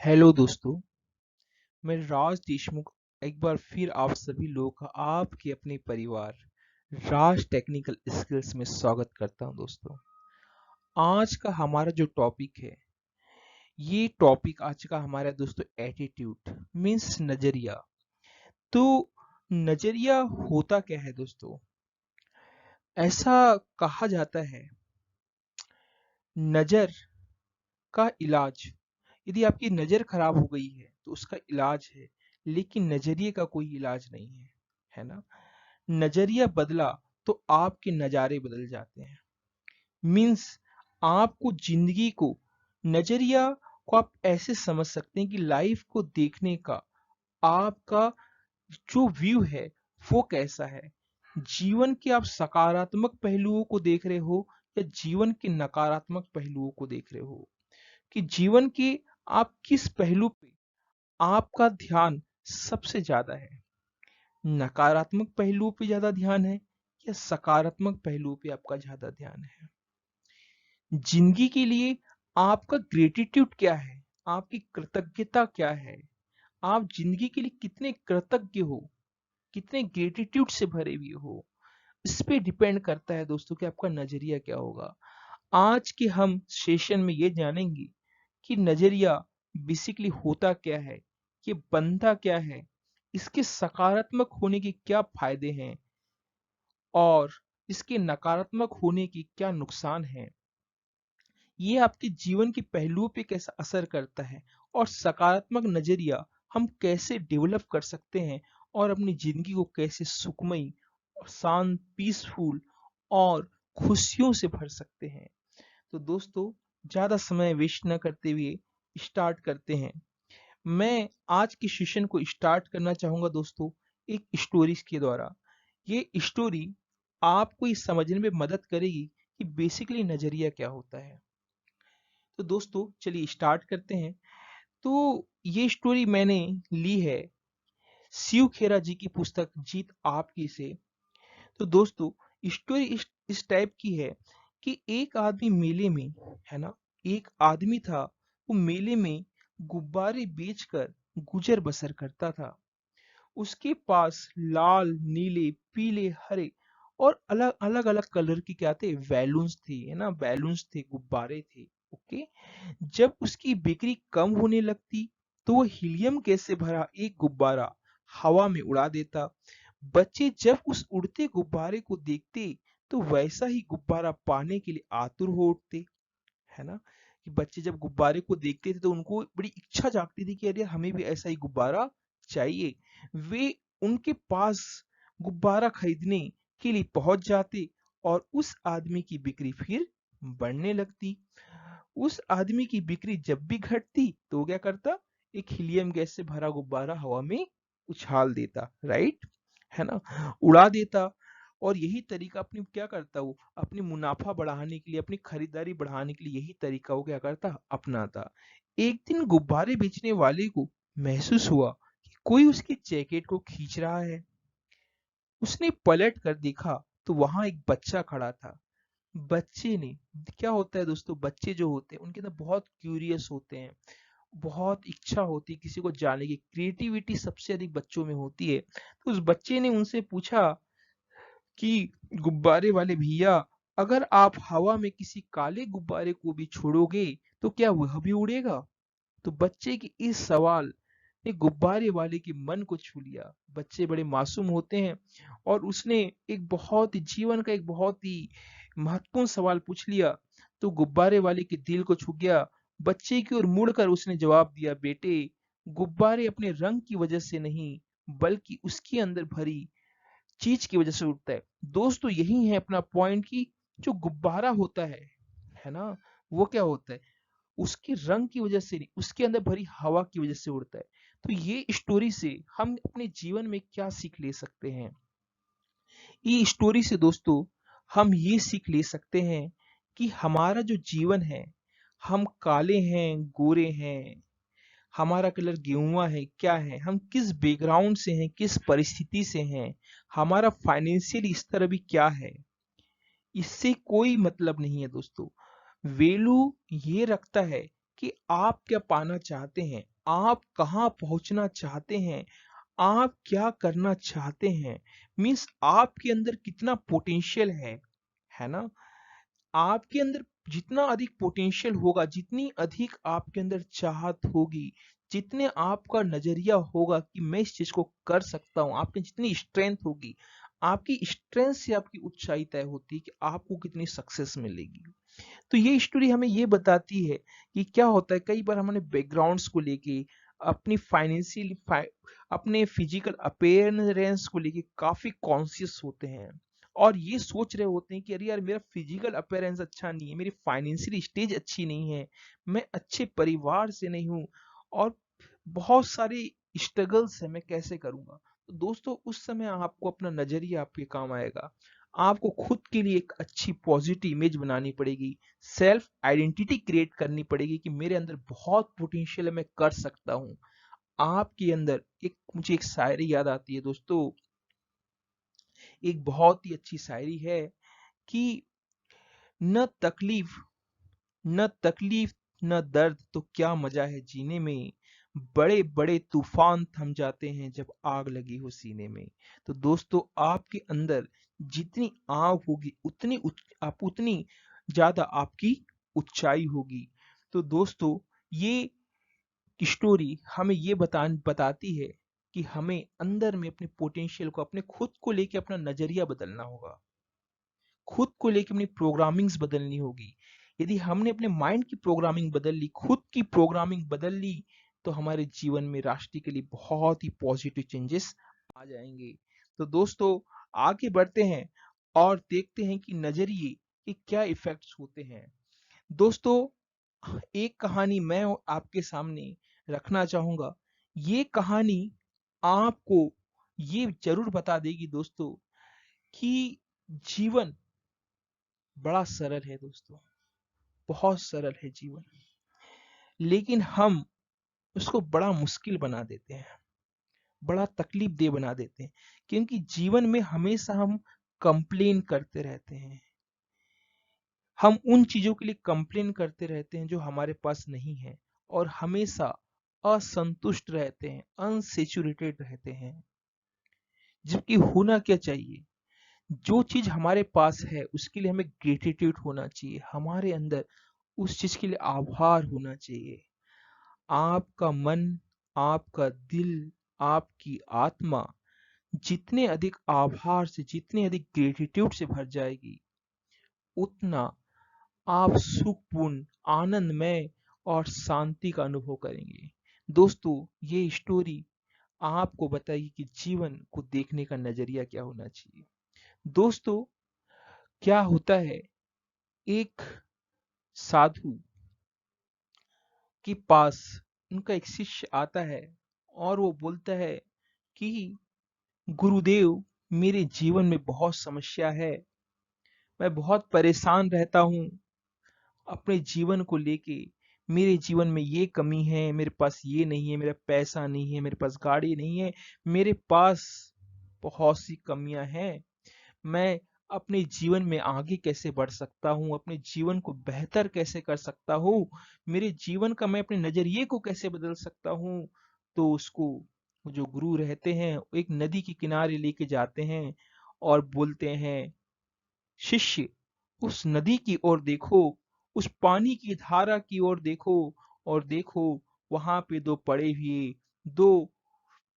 Hello दोस्तों, मैं राज देशमुख एक बार फिर आप सभी लोगों का आपके अपने परिवार राज टेक्निकल स्किल्स में स्वागत करता हूं। दोस्तों, आज का हमारा जो टॉपिक है, ये टॉपिक आज का हमारा दोस्तों एटीट्यूड मीन्स नजरिया। तो नजरिया होता क्या है दोस्तों? ऐसा कहा जाता है, नजर का इलाज, यदि आपकी नजर खराब हो गई है तो उसका इलाज है, लेकिन नजरिए का कोई इलाज नहीं है, है ना? नजरिया बदला तो आपके नजारे बदल जाते हैं। मीन्स आपको जिंदगी को, नजरिया को आप ऐसे समझ सकते हैं कि लाइफ को देखने का आपका जो व्यू है वो कैसा है। जीवन के आप सकारात्मक पहलुओं को देख रहे हो या जीवन के नकारात्मक पहलुओं को देख रहे हो, कि जीवन के आप किस पहलू पे आपका ध्यान सबसे ज्यादा है। नकारात्मक पहलुओं पे ज्यादा ध्यान है या सकारात्मक पहलुओं पे आपका ज्यादा ध्यान है? जिंदगी के लिए आपका ग्रेटिट्यूड क्या है, आपकी कृतज्ञता क्या है, आप जिंदगी के लिए कितने कृतज्ञ हो, कितने ग्रेटिट्यूड से भरे हुए हो, इस पे डिपेंड करता है दोस्तों कि आपका नजरिया क्या होगा। आज के हम सेशन में ये जानेंगे कि नजरिया बेसिकली होता क्या है, ये बनता क्या है, इसके सकारात्मक होने के क्या फायदे हैं और इसके नकारात्मक होने के क्या नुकसान हैं। ये आपके जीवन के पहलुओं पे कैसा असर करता है और सकारात्मक नजरिया हम कैसे डेवलप कर सकते हैं और अपनी जिंदगी को कैसे सुखमय और शांत, पीसफुल और खुशियों से भर सकते हैं। तो दोस्तों, ज्यादा समय वेस्ट न करते हुए स्टार्ट करते हैं। मैं आज के सेशन को स्टार्ट करना चाहूंगा दोस्तों एक स्टोरी के द्वारा। ये स्टोरी आपको ये समझने में मदद करेगी कि बेसिकली नजरिया क्या होता है। तो दोस्तों चलिए स्टार्ट करते हैं। तो ये स्टोरी मैंने ली है शिव खेरा जी की पुस्तक जीत आपकी से। तो दोस्तों, स्टोरी इस टाइप की है कि एक आदमी मेले में, है ना, एक आदमी था, वो मेले में गुब्बारे बेचकर गुजर बसर करता था। उसके पास लाल, नीले, पीले, हरे और अलग अलग अलग कलर की क्या थे, बैलून्स थे, है ना, बैलून्स थे, गुब्बारे थे। ओके। जब उसकी बिक्री कम होने लगती तो वो हीलियम गैस से भरा एक गुब्बारा हवा में उड़ा देता। बच्चे जब उस उड़ते गुब्बारे को देखते तो वैसा ही गुब्बारा पाने के लिए आतुर हो उठते, है ना? कि बच्चे जब गुब्बारे को देखते थे तो उनको बड़ी इच्छा जागती थी कि अरे हमें भी ऐसा ही गुब्बारा चाहिए। वे उनके पास गुब्बारा खरीदने के लिए पहुंच जाते और उस आदमी की बिक्री फिर बढ़ने लगती। उस आदमी की बिक्री जब भी घटती तो वो क्या करता, एक हीलियम गैस से भरा गुब्बारा हवा में उछाल देता, राइट, है ना, उड़ा देता। और यही तरीका अपनी क्या करता, वो अपनी मुनाफा बढ़ाने के लिए, अपनी खरीदारी बढ़ाने के लिए यही तरीका वो क्या करता, अपनाता। एक दिन गुब्बारे बेचने वाले को महसूस हुआ कि कोई उसकी जैकेट को खींच रहा है। उसने पलट कर देखा तो वहां एक बच्चा खड़ा था। बच्चे ने, क्या होता है दोस्तों, बच्चे जो होते हैं उनके अंदर बहुत क्यूरियस होते हैं, बहुत इच्छा होती है किसी को जानने की, क्रिएटिविटी सबसे अधिक बच्चों में होती है। तो उस बच्चे ने उनसे पूछा कि गुब्बारे वाले भैया, अगर आप हवा में किसी काले गुब्बारे को भी छोड़ोगे तो क्या वह भी उड़ेगा? तो बच्चे के इस सवाल ने गुब्बारे वाले के मन को छू लिया। बच्चे बड़े मासूम होते हैं और उसने एक बहुत ही जीवन का एक बहुत ही महत्वपूर्ण सवाल पूछ लिया। तो गुब्बारे वाले के दिल को छू गया। बच्चे की ओर मुड़कर उसने जवाब दिया, बेटे, गुब्बारे अपने रंग की वजह से नहीं बल्कि उसके अंदर भरी चीज की वजह से उड़ता है। दोस्तों, यही है अपना पॉइंट की जो गुब्बारा होता है ना, वो क्या होता है, उसके रंग की वजह से नहीं, उसके अंदर भरी हवा की वजह से उड़ता है। तो ये स्टोरी से हम अपने जीवन में क्या सीख ले सकते हैं? ये स्टोरी से दोस्तों हम ये सीख ले सकते हैं कि हमारा जो जीवन है, हम काले हैं, गोरे हैं, हमारा कलर गेहुआ है, क्या है, हम किस बैकग्राउंड से हैं, किस परिस्थिति से हैं, हमारा फाइनेंशियल स्तर अभी क्या है, इससे कोई मतलब नहीं है दोस्तों। वैल्यू ये रखता है कि आप क्या पाना चाहते हैं, आप कहाँ पहुंचना चाहते हैं, आप क्या करना चाहते हैं, मीन्स आपके अंदर कितना पोटेंशियल है ना। आपके अंदर जितना अधिक पोटेंशियल होगा, जितनी अधिक आपके अंदर चाहत होगी, जितने आपका नजरिया होगा कि मैं इस चीज को कर सकता हूँ, आपकी जितनी स्ट्रेंथ होगी, आपकी स्ट्रेंथ से आपकी ऊंचाई तय होती है कि आपको कितनी सक्सेस मिलेगी। तो ये स्टोरी हमें ये बताती है कि क्या होता है, कई बार हमने बैकग्राउंड्स को लेके, अपनी फाइनेंशियल, अपने फिजिकल अपेयरेंस को लेके काफी कॉन्शियस होते हैं और ये सोच रहे होते हैं कि अरे यार मेरा फिजिकल अपेयरेंस अच्छा नहीं है, मेरी फाइनेंशियल स्टेज अच्छी नहीं है, मैं अच्छे परिवार से नहीं हूँ और बहुत सारे स्ट्रगल्स है, मैं कैसे करूंगा। तो दोस्तों उस समय आपको अपना नजरिया आपके काम आएगा। आपको खुद के लिए एक अच्छी पॉजिटिव इमेज बनानी पड़ेगी, सेल्फ आइडेंटिटी क्रिएट करनी पड़ेगी कि मेरे अंदर बहुत पोटेंशियल है, मैं कर सकता हूँ। आपके अंदर एक, मुझे एक शायरी याद आती है दोस्तों, एक बहुत ही अच्छी शायरी है कि न तकलीफ, न तकलीफ न दर्द तो क्या मजा है जीने में, बड़े बड़े तूफान थम जाते हैं जब आग लगी हो सीने में। तो दोस्तों आपके अंदर जितनी आग होगी उतनी आप उतनी ज्यादा आपकी ऊंचाई होगी। तो दोस्तों ये स्टोरी हमें ये बताती है कि हमें अंदर में अपने पोटेंशियल को, अपने खुद को लेके अपना नजरिया बदलना होगा, खुद को लेके अपनी प्रोग्रामिंग्स बदलनी होगी। यदि हमने अपने माइंड की प्रोग्रामिंग बदल ली, खुद की प्रोग्रामिंग बदल ली, तो हमारे जीवन में राष्ट्र के लिए बहुत ही पॉजिटिव चेंजेस आ जाएंगे। तो दोस्तों आगे बढ़ते हैं और देखते हैं कि नजरिए के क्या इफेक्ट्स होते हैं। दोस्तों एक कहानी मैं आपके सामने रखना चाहूंगा। ये कहानी आपको ये जरूर बता देगी दोस्तों कि जीवन बड़ा सरल है दोस्तों, बहुत सरल है जीवन, लेकिन हम उसको बड़ा मुश्किल बना देते हैं, बड़ा तकलीफ दे बना देते हैं, क्योंकि जीवन में हमेशा हम कंप्लेन करते रहते हैं, हम उन चीजों के लिए कंप्लेन करते रहते हैं जो हमारे पास नहीं है और हमेशा असंतुष्ट रहते हैं, अनसेचुरेटेड रहते हैं। जबकि होना क्या चाहिए, जो चीज हमारे पास है उसके लिए हमें ग्रेटिट्यूड होना चाहिए, हमारे अंदर उस चीज के लिए आभार होना चाहिए। आपका मन, आपका दिल, आपकी आत्मा जितने अधिक आभार से, जितने अधिक ग्रेटिट्यूड से भर जाएगी, उतना आप सुखपूर्ण, आनंदमय और शांति का अनुभव करेंगे। दोस्तों ये स्टोरी आपको बताइए कि जीवन को देखने का नजरिया क्या होना चाहिए। दोस्तों क्या होता है, एक साधु के पास उनका एक शिष्य आता है और वो बोलता है कि गुरुदेव मेरे जीवन में बहुत समस्या है, मैं बहुत परेशान रहता हूँ अपने जीवन को लेके, मेरे जीवन में ये कमी है, मेरे पास ये नहीं है, मेरा पैसा नहीं है, मेरे पास गाड़ी नहीं है, मेरे पास बहुत सी कमियां हैं। मैं अपने जीवन में आगे कैसे बढ़ सकता हूँ, अपने जीवन को बेहतर कैसे कर सकता हूँ, मेरे जीवन का मैं अपने नजरिए को कैसे बदल सकता हूँ। तो उसको जो गुरु रहते हैं वो एक नदी के किनारे लेके जाते हैं और बोलते हैं, शिष्य उस नदी की ओर देखो, उस पानी की धारा की ओर देखो, और देखो वहां पे दो पड़े हुए, दो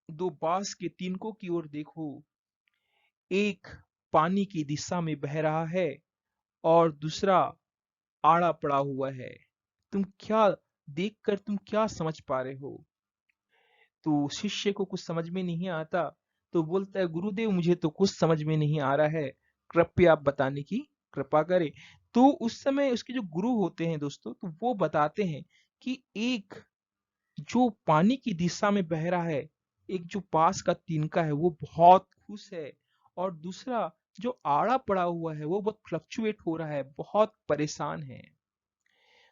दो बांस के तिनकों की ओर देखो, एक पानी की दिशा में बह रहा है और दूसरा आड़ा पड़ा हुआ है। तुम क्या देखकर तुम क्या समझ पा रहे हो। तो शिष्य को कुछ समझ में नहीं आता, तो बोलता है गुरुदेव मुझे तो कुछ समझ में नहीं आ रहा है, कृपया आप बताने की कृपा करें। तो उस समय उसके जो गुरु होते हैं दोस्तों, तो वो बताते हैं कि एक जो पानी की दिशा में बह रहा है, एक जो पास का तिनका है वो बहुत खुश है, और दूसरा जो आड़ा पड़ा हुआ है वो बहुत फ्लक्चुएट हो रहा है, बहुत परेशान है।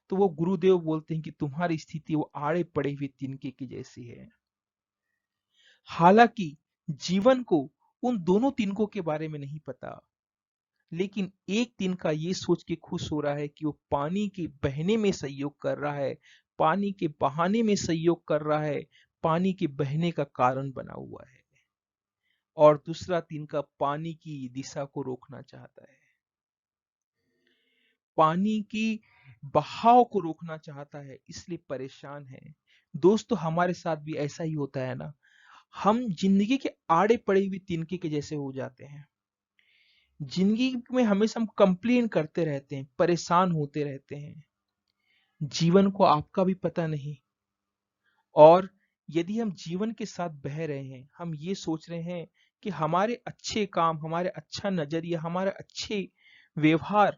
तो वो गुरुदेव बोलते हैं कि तुम्हारी स्थिति वो आड़े पड़े हुए तिनके की जैसी है। हालांकि जीवन को उन दोनों तिनकों के बारे में नहीं पता, लेकिन एक तिनका ये सोच के खुश हो रहा है कि वो पानी के बहने में सहयोग कर रहा है, पानी के बहाने में सहयोग कर रहा है, पानी के बहने का कारण बना हुआ है। और दूसरा तिनका पानी की दिशा को रोकना चाहता है, पानी की बहाव को रोकना चाहता है, इसलिए परेशान है। दोस्तों, हमारे साथ भी ऐसा ही होता है ना, हम जिंदगी के आड़े पड़े हुए तिनके के जैसे हो जाते हैं। जिंदगी में हमेशा हम कंप्लेन करते रहते हैं, परेशान होते रहते हैं, जीवन को आपका भी पता नहीं। और यदि हम जीवन के साथ बह रहे हैं, हम ये सोच रहे हैं कि हमारे अच्छे काम, हमारे अच्छा नजरिया, हमारे अच्छे व्यवहार,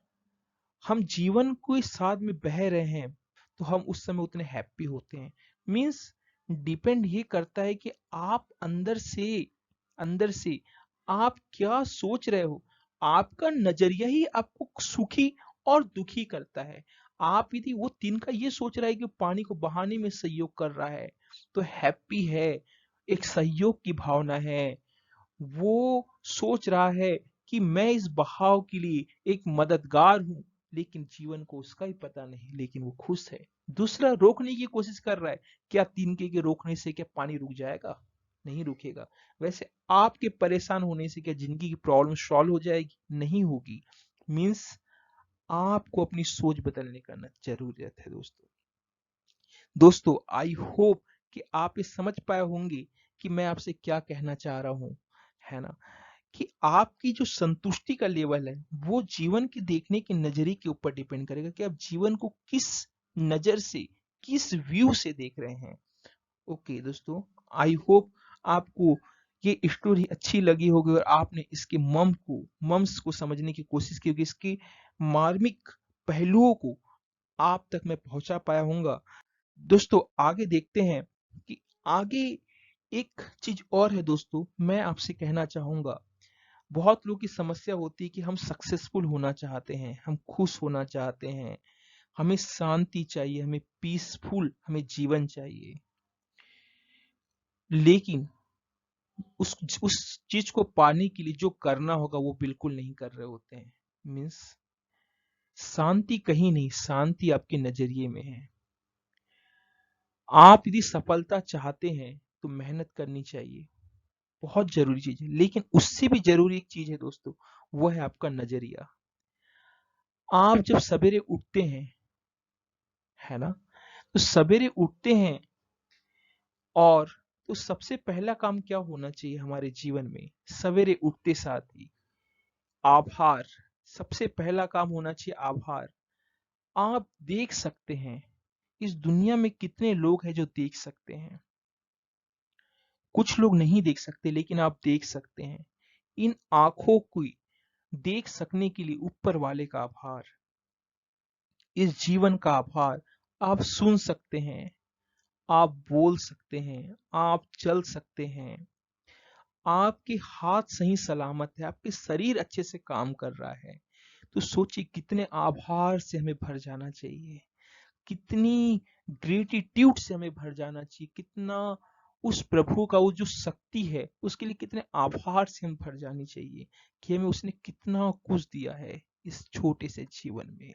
हम जीवन को साथ में बह रहे हैं, तो हम उस समय उतने हैप्पी होते हैं। मीन्स डिपेंड ये करता है कि आप अंदर से आप क्या सोच रहे हो। आपका नजरिया ही आपको सुखी और दुखी करता है। आप यदि वो तिनका ये सोच रहा है कि पानी को बहाने में सहयोग कर रहा है, तो हैप्पी है, एक सहयोग की भावना है, वो सोच रहा है कि मैं इस बहाव के लिए एक मददगार हूं, लेकिन जीवन को उसका ही पता नहीं, लेकिन वो खुश है। दूसरा रोकने की कोशिश कर रहा है, क्या तिनके के रोकने से क्या पानी रुक जाएगा? नहीं रुकेगा। वैसे आपके परेशान होने से क्या जिंदगी की प्रॉब्लम सॉल्व हो जाएगी? नहीं होगी। मीन्स आपको अपनी सोच बदलने का ना जरूरत है दोस्तों। दोस्तों, आई होप कि आप ये समझ पाए होंगे कि मैं आपसे क्या कहना चाह रहा हूं, है ना? कि आपकी जो संतुष्टि का लेवल है, वो जीवन के देखने के नजरिए के ऊपर डिपेंड करेगा कि आप जीवन को किस नजर से, किस व्यू से देख रहे हैं। ओके दोस्तों, आई होप आपको ये स्टोरी अच्छी लगी होगी और आपने इसके मम्स को समझने की कोशिश की होगी, इसके मार्मिक पहलुओं को आप तक मैं पहुंचा पाया हूंगा। दोस्तों, आगे देखते हैं कि आगे एक चीज और है दोस्तों, मैं आपसे कहना चाहूंगा। बहुत लोगों की समस्या होती है कि हम सक्सेसफुल होना चाहते हैं, हम खुश होना चाहते हैं, हमें शांति चाहिए, हमें पीसफुल जीवन चाहिए, लेकिन उस चीज को पाने के लिए जो करना होगा वो बिल्कुल नहीं कर रहे होते हैं। मीन्स शांति कहीं नहीं, शांति आपके नजरिए में है। आप यदि सफलता चाहते हैं तो मेहनत करनी चाहिए, बहुत जरूरी चीज है, लेकिन उससे भी जरूरी एक चीज है दोस्तों, वो है आपका नजरिया। आप जब सवेरे उठते हैं, है ना, तो सवेरे उठते हैं और तो सबसे पहला काम क्या होना चाहिए हमारे जीवन में? सवेरे उठते साथ ही आभार, सबसे पहला काम होना चाहिए आभार। आप देख सकते हैं इस दुनिया में कितने लोग हैं जो देख सकते हैं, कुछ लोग नहीं देख सकते, लेकिन आप देख सकते हैं। इन आंखों को देख सकने के लिए ऊपर वाले का आभार, इस जीवन का आभार। आप सुन सकते हैं, आप बोल सकते हैं, आप चल सकते हैं, आपके हाथ सही सलामत है, आपके शरीर अच्छे से काम कर रहा है। तो सोचिए कितने आभार से हमें भर जाना चाहिए, कितनी ग्रेटिट्यूड से हमें भर जाना चाहिए, कितना उस प्रभु का वो जो शक्ति है उसके लिए कितने आभार से हम भर जानी चाहिए कि हमें उसने कितना कुछ दिया है इस छोटे से जीवन में।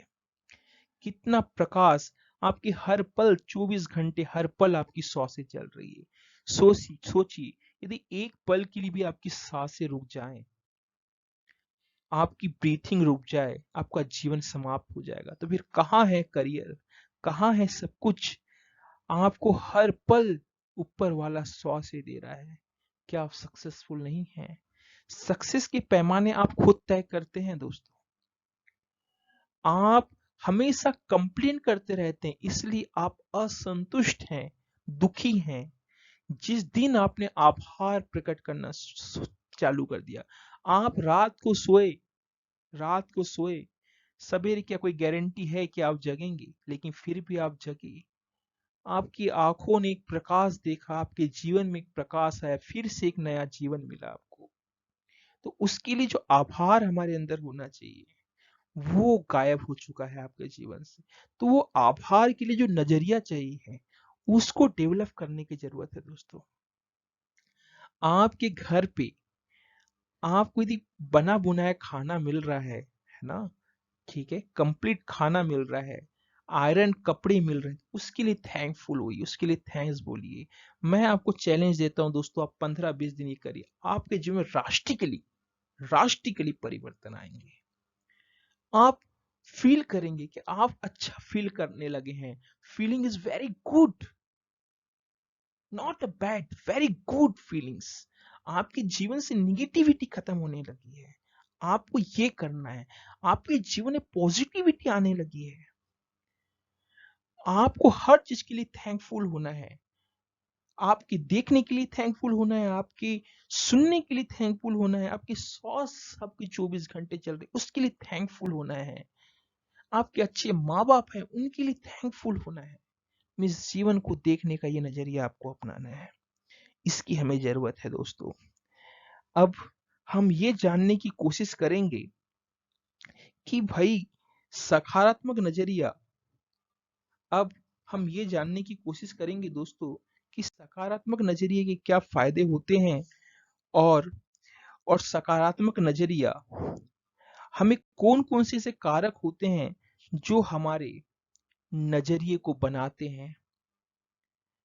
कितना प्रकाश, आपके हर पल 24 घंटे हर पल आपकी सांसें चल रही है। सोचिए यदि एक पल के लिए भी आपकी सांसें रुक जाएं, आपकी ब्रीथिंग रुक जाए, आपका जीवन समाप्त हो जाएगा। तो फिर कहाँ है करियर, कहाँ है सब कुछ? आपको हर पल ऊपर वाला सांसें दे रहा है, क्या आप सक्सेसफुल नहीं हैं? सक्सेस के पैमाने आप खुद तय करते हैं दोस्तों। आप हमेशा कंप्लेन करते रहते हैं, इसलिए आप असंतुष्ट हैं, दुखी हैं। जिस दिन आपने आभार प्रकट करना चालू कर दिया, आप रात को सोए, सवेरे क्या कोई गारंटी है कि आप जगेंगे? लेकिन फिर भी आप जगे, आपकी आंखों ने एक प्रकाश देखा, आपके जीवन में एक प्रकाश आया, फिर से एक नया जीवन मिला आपको। तो उसके लिए जो आभार हमारे अंदर होना चाहिए, वो गायब हो चुका है आपके जीवन से। तो वो आभार के लिए जो नजरिया चाहिए है, उसको डेवलप करने की जरूरत है दोस्तों। आपके घर पे आपको यदि बना बुनाया खाना मिल रहा है ना, ठीक है, कंप्लीट खाना मिल रहा है, आयरन कपड़े मिल रहे हैं, उसके लिए थैंकफुल होइए, उसके लिए थैंक्स बोलिए। मैं आपको चैलेंज देता हूं दोस्तों, आप 15-20 दिन ये करिए, आपके जीवन में राष्ट्रिकली परिवर्तन आएंगे। आप फील करेंगे कि आप अच्छा फील करने लगे हैं। Feeling is very good, not a bad, very good feelings. आपके जीवन से निगेटिविटी खत्म होने लगी है। आपको ये करना है, आपके जीवन में पॉजिटिविटी आने लगी है। आपको हर चीज के लिए थैंकफुल होना है। आपके देखने के लिए थैंकफुल होना है, आपके सुनने के लिए थैंकफुल होना है, आपके श्वास आपके 24 घंटे चल रहे उसके लिए थैंकफुल होना है, आपके अच्छे माँ बाप हैं उनके लिए थैंकफुल होना है। इस जीवन को देखने का ये नजरिया आपको अपनाना है, इसकी हमें जरूरत है दोस्तों। अब हम ये जानने की कोशिश करेंगे कि भाई सकारात्मक नजरिया, अब हम ये जानने की कोशिश करेंगे दोस्तों कि सकारात्मक नजरिए के क्या फायदे होते हैं, और सकारात्मक नजरिया हमें कौन कौन से ऐसे कारक होते हैं जो हमारे नजरिए को बनाते हैं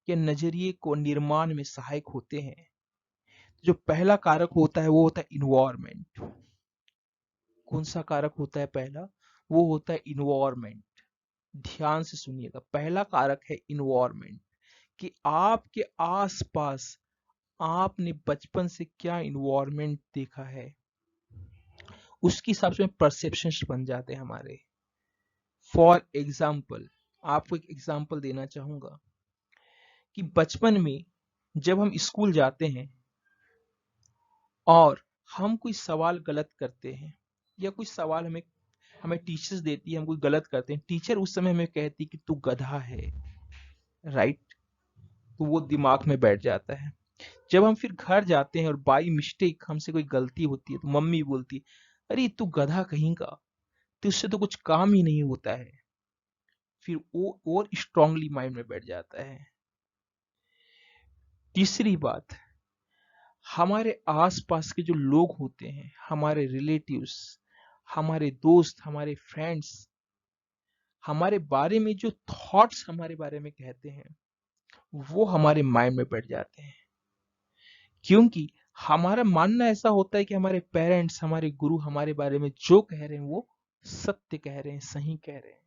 या नजरिए को निर्माण में सहायक होते हैं। जो पहला कारक होता है वो होता है इन्वायरमेंट। कौन सा कारक होता है पहला? वो होता है इन्वायरमेंट। ध्यान से सुनिएगा, पहला कारक है इन्वायरमेंट, कि आपके आसपास आपने बचपन से क्या इन्वायरमेंट देखा है, उसके हिसाब से परसेप्शंस बन जाते हैं हमारे। फॉर एग्जाम्पल, आपको एक एग्जाम्पल देना चाहूंगा कि बचपन में जब हम स्कूल जाते हैं और हम कोई सवाल गलत करते हैं, या कोई सवाल हमें हमें टीचर्स देती है, हम कोई गलत करते हैं, टीचर उस समय हमें कहती कि तू गधा है, राइट? तो वो दिमाग में बैठ जाता है। जब हम फिर घर जाते हैं और बाई मिस्टेक हमसे कोई गलती होती है तो मम्मी बोलती, अरे तू गधा कहीं का, तुझसे तो कुछ काम ही नहीं होता है। फिर वो और स्ट्रांगली माइंड में बैठ जाता है। तीसरी बात, हमारे आसपास के जो लोग होते हैं, हमारे रिलेटिव्स, हमारे दोस्त, हमारे फ्रेंड्स, हमारे बारे में जो थॉट्स हमारे बारे में कहते हैं वो हमारे माइंड में बैठ जाते हैं। क्योंकि हमारा मानना ऐसा होता है कि हमारे पेरेंट्स, हमारे गुरु हमारे बारे में जो कह रहे हैं वो सत्य कह रहे हैं, सही कह रहे हैं,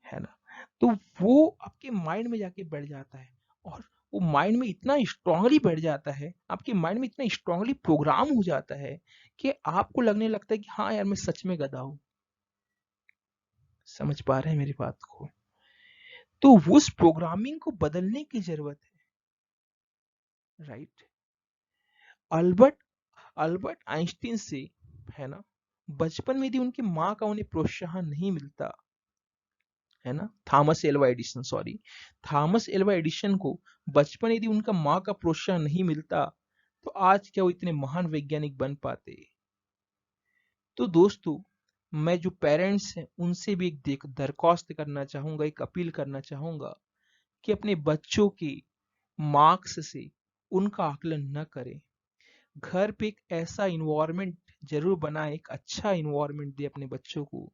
है ना? तो वो आपके माइंड में जाके बैठ जाता है, और वो माइंड में इतना स्ट्रांगली बैठ जाता है, आपके माइंड में इतना स्ट्रांगली प्रोग्राम हो जाता है कि आपको लगने लगता है कि हाँ यार मैं सच में गधा हूं। समझ पा रहे हैं मेरी बात को? तो उस प्रोग्रामिंग को बदलने की जरूरत है, राइट? अल्बर्ट अल्बर्ट आइंस्टीन से, है ना, बचपन में यदि उनकी माँ का उन्हें प्रोत्साहन नहीं मिलता, है ना, Thomas Alva Edison, sorry, Thomas Alva Edison को बचपन यदि उनका माँ का प्रोत्साहन नहीं मिलता तो आज क्या वो इतने महान वैज्ञानिक बन पाते? तो दोस्तों, मैं जो पेरेंट्स हैं उनसे भी एक दरख्वास्त करना चाहूंगा, एक अपील करना चाहूंगा कि अपने बच्चों के मार्क्स से उनका आकलन न करें। घर पे एक ऐसा इन्वायरमेंट जरूर बनाए, एक अच्छा इन्वायरमेंट दे अपने बच्चों को,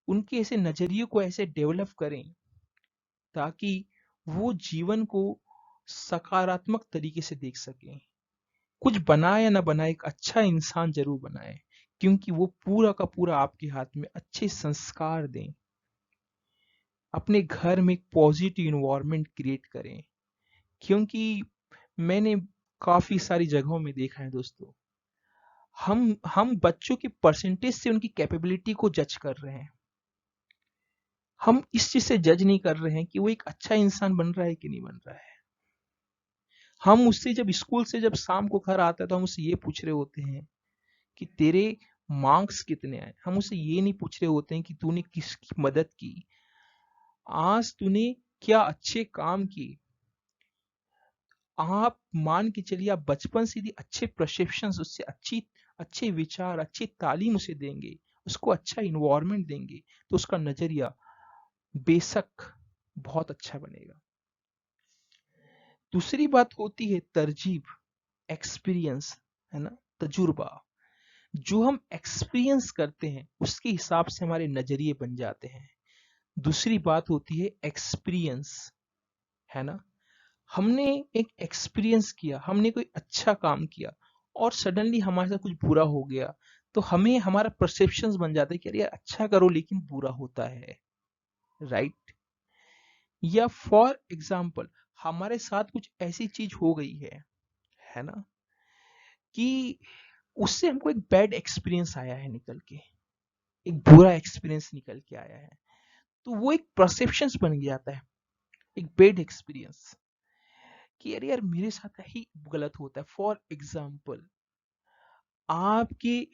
उनके ऐसे नजरिए को ऐसे डेवलप करें ताकि वो जीवन को सकारात्मक तरीके से देख सकें। कुछ बनाए या ना बनाए, एक अच्छा इंसान जरूर बनाए, क्योंकि वो पूरा का पूरा आपके हाथ में अच्छे संस्कार दें। अपने घर में एक पॉजिटिव इन्वायरमेंट क्रिएट करें, क्योंकि मैंने काफी सारी जगहों में देखा है दोस्तों, हम बच्चों के परसेंटेज से उनकी कैपेबिलिटी को जज कर रहे हैं। हम इस चीज से जज नहीं कर रहे हैं कि वो एक अच्छा इंसान बन रहा है कि नहीं बन रहा है। हम उससे जब स्कूल से जब शाम को घर आता है तो हम उससे ये पूछ रहे होते हैं कि तेरे मार्क्स कितने आए। हम उससे ये नहीं पूछ रहे होते हैं कि तूने किसकी मदद की, आज तूने क्या अच्छे काम किए। आप मान के चलिए, आप बचपन से यदि अच्छे परसेप्शंस उससे अच्छे विचार, अच्छी तालीम उसे देंगे, उसको अच्छा इन्वायरमेंट देंगे, तो उसका नजरिया बेशक बहुत अच्छा बनेगा। दूसरी बात होती है तरजीब, एक्सपीरियंस, है ना, तजुर्बा। जो हम एक्सपीरियंस करते हैं उसके हिसाब से हमारे नजरिए बन जाते हैं। दूसरी बात होती है एक्सपीरियंस, है ना। हमने एक एक्सपीरियंस किया, हमने कोई अच्छा काम किया और सडनली हमारे साथ कुछ बुरा हो गया, तो हमें हमारा परसेप्शंस बन जाता है कि अरे यार अच्छा करो लेकिन बुरा होता है, राइट। या फॉर एग्जाम्पल हमारे साथ कुछ ऐसी चीज हो गई है ना, कि उससे हमको एक बैड एक्सपीरियंस आया है निकल के, एक बुरा एक्सपीरियंस निकल के आया है, तो वो एक परसेप्शंस बन जाता है, एक बैड एक्सपीरियंस, कि अरे यार मेरे साथ ही गलत होता है। फॉर एग्जाम्पल आपकी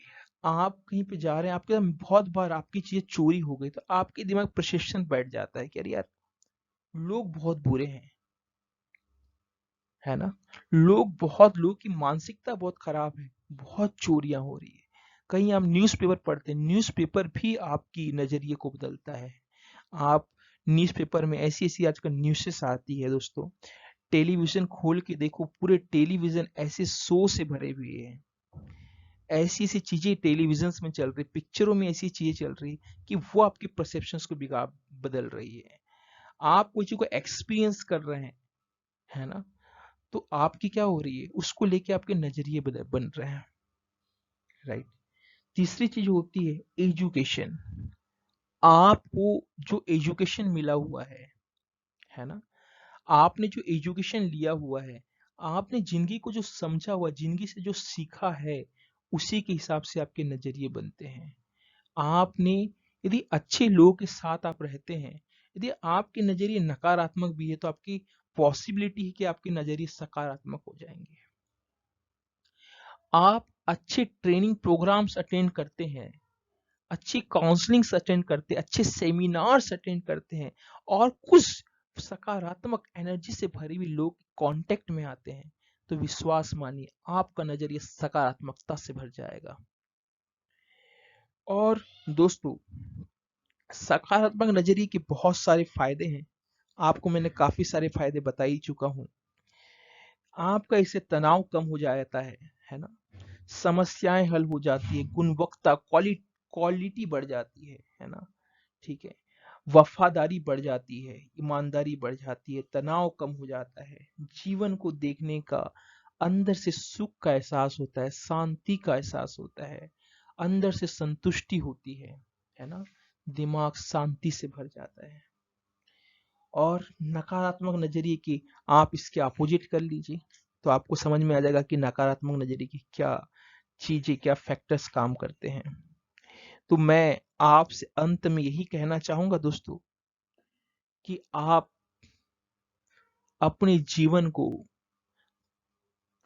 आप कहीं पे जा रहे हैं, आपके साथ बहुत बार आपकी चीजें चोरी हो गई, तो आपके दिमाग परसेप्शन बैठ जाता है कि अरे यार लोग बहुत बुरे हैं, है ना। लोग की मानसिकता बहुत खराब है, बहुत चोरियां हो रही है। कहीं आप न्यूज़पेपर पढ़ते हैं, न्यूज़पेपर भी आपकी नजरिए को बदलता है। आप न्यूज़पेपर में ऐसी ऐसी आजकल न्यूज़ेस आती है दोस्तों, टेलीविजन खोल के देखो, पूरे टेलीविजन ऐसे शो से भरे हुए हैं, ऐसी ऐसी चीजें टेलीविजन में चल रही, पिक्चरों में ऐसी चीजें चल रही कि वो आपके परसेप्शंस को बिगाड़ बदल रही है। आप कोई चीज को एक्सपीरियंस कर रहे हैं, है ना, तो आपकी क्या हो रही है, उसको लेके आपके नजरिए बन रहे हैं, राइट। तीसरी चीज होती है एजुकेशन। आपको जो एजुकेशन मिला हुआ है ना, आपने जो एजुकेशन लिया हुआ है, आपने जिंदगी को जो समझा हुआ, जिंदगी से जो सीखा है, उसी के हिसाब से आपके नजरिए बनते हैं। आपने यदि अच्छे लोगों के साथ आप रहते हैं, यदि आपके नजरिए नकारात्मक भी है, तो आपकी पॉसिबिलिटी है कि आपके नजरिए सकारात्मक हो जाएंगे। आप अच्छे ट्रेनिंग प्रोग्राम्स अटेंड करते हैं, अच्छी काउंसलिंग्स अटेंड करते हैं, अच्छे सेमिनार्स अटेंड करते हैं, और कुछ सकारात्मक एनर्जी से भरी हुई लोग कांटेक्ट में आते हैं, तो विश्वास मानिए आपका नजरिया सकारात्मकता से भर जाएगा। और दोस्तों, सकारात्मक नजरिए के बहुत सारे फायदे हैं, आपको मैंने काफी सारे फायदे बता ही चुका हूं। आपका इससे तनाव कम हो जाता है ना, समस्याएं हल हो जाती है, गुणवत्ता क्वालिटी बढ़ जाती है ना, ठीक है। वफादारी बढ़ जाती है, ईमानदारी बढ़ जाती है, तनाव कम हो जाता है, जीवन को देखने का अंदर से सुख का एहसास होता है, शांति का एहसास होता है, अंदर से संतुष्टि होती है ना, दिमाग शांति से भर जाता है। और नकारात्मक नजरिए की आप इसके अपोजिट कर लीजिए, तो आपको समझ में आ जाएगा कि नकारात्मक नजरिए की क्या चीजें, क्या फैक्टर्स काम करते हैं। तो मैं आपसे अंत में यही कहना चाहूंगा दोस्तों, कि आप अपने जीवन को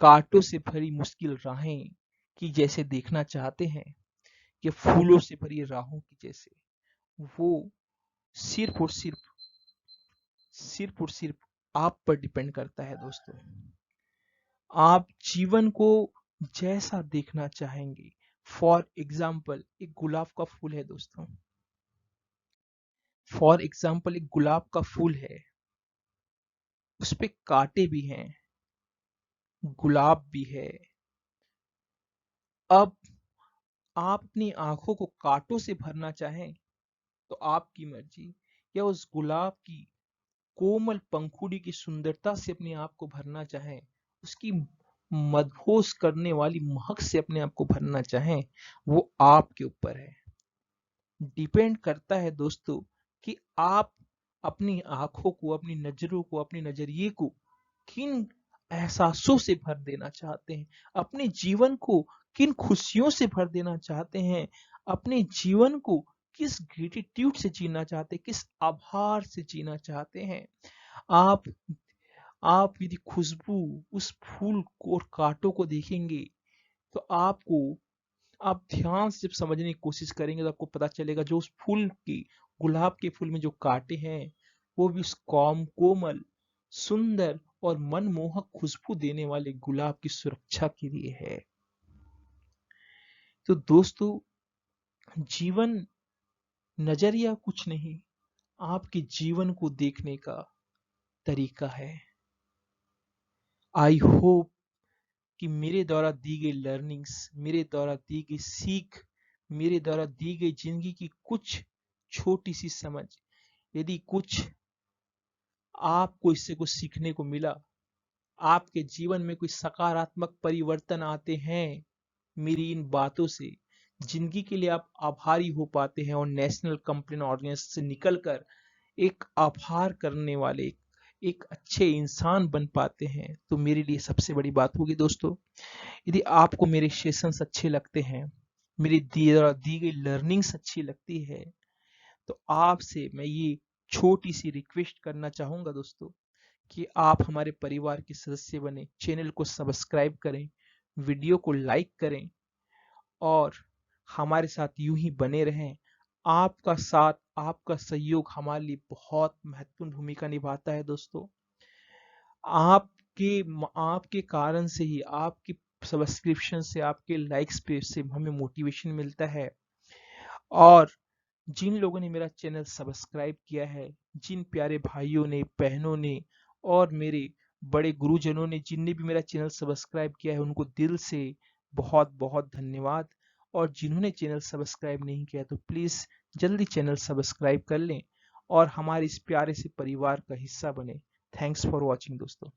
कांटों से भरी मुश्किल राहें की जैसे देखना चाहते हैं, कि फूलों से भरी राहों की जैसे, वो सिर्फ और सिर्फ आप पर डिपेंड करता है दोस्तों। आप जीवन को जैसा देखना चाहेंगे, फॉर एग्जाम्पल एक गुलाब का फूल है दोस्तों, फॉर एग्जाम्पल एक गुलाब का फूल है, उस पे कांटे भी हैं, गुलाब भी है। अब आप अपनी आंखों को कांटों से भरना चाहें तो आपकी मर्जी, या उस गुलाब की कोमल पंखुड़ी की सुंदरता से अपने आप को भरना चाहें, उसकी मदहोश करने वाली महक से अपने आप को भरना चाहें, वो आपके ऊपर है। डिपेंड करता है दोस्तों, कि आप अपनी आंखों को, अपनी नजरों को, अपने नजरिए को किन एहसासों से भर देना चाहते हैं, अपने जीवन को किन खुशियों से भर देना चाहते हैं, अपने जीवन को किस ग्रेटिट्यूड से जीना चाहते हैं, किस आभार से जीना चाहते हैं। आप आप यदि खुशबू उस फूल को और कांटों को देखेंगे, तो आप ध्यान से जब समझने की कोशिश करेंगे, तो आपको पता चलेगा जो उस फूल की, गुलाब के फूल में जो कांटे हैं, वो भी उस कोमल, सुंदर और मनमोहक खुशबू देने वाले गुलाब की सुरक्षा के लिए है। तो दोस्तों, जीवन नजरिया कुछ नहीं, आपके जीवन को देखने का तरीका है। आई होप कि मेरे द्वारा दी गई लर्निंग्स, मेरे द्वारा दी गई सीख, मेरे द्वारा दी गई जिंदगी की कुछ छोटी सी समझ यदि कुछ आपको इससे कुछ सीखने को मिला, आपके जीवन में कोई सकारात्मक परिवर्तन आते हैं मेरी इन बातों से, जिंदगी के लिए आप आभारी हो पाते हैं और नेशनल कंप्लेन ऑर्डिनेंस से निकलकर एक आभार करने वाले एक अच्छे इंसान बन पाते हैं, तो मेरे लिए सबसे बड़ी बात होगी दोस्तों। यदि आपको मेरे सेशंस अच्छे लगते हैं, मेरी दी गई लर्निंग्स अच्छी लगती है, तो आपसे मैं ये छोटी सी रिक्वेस्ट करना चाहूंगा दोस्तों कि आप हमारे परिवार के सदस्य बने, चैनल को सब्सक्राइब करें, वीडियो को लाइक करें और हमारे साथ यूं ही बने रहें। आपका साथ, आपका सहयोग हमारे लिए बहुत महत्वपूर्ण भूमिका निभाता है दोस्तों। आपके कारण से ही, आपकी सब्सक्रिप्शन से, आपके लाइक्स पे से हमें मोटिवेशन मिलता है। और जिन लोगों ने मेरा चैनल सब्सक्राइब किया है, जिन प्यारे भाइयों ने, बहनों ने और मेरे बड़े गुरुजनों ने जिनने भी मेरा चैनल सब्सक्राइब किया है, उनको दिल से बहुत बहुत धन्यवाद। और जिन्होंने चैनल सब्सक्राइब नहीं किया तो प्लीज़ जल्दी चैनल सब्सक्राइब कर लें और हमारे इस प्यारे से परिवार का हिस्सा बने। थैंक्स फॉर वॉचिंग दोस्तों।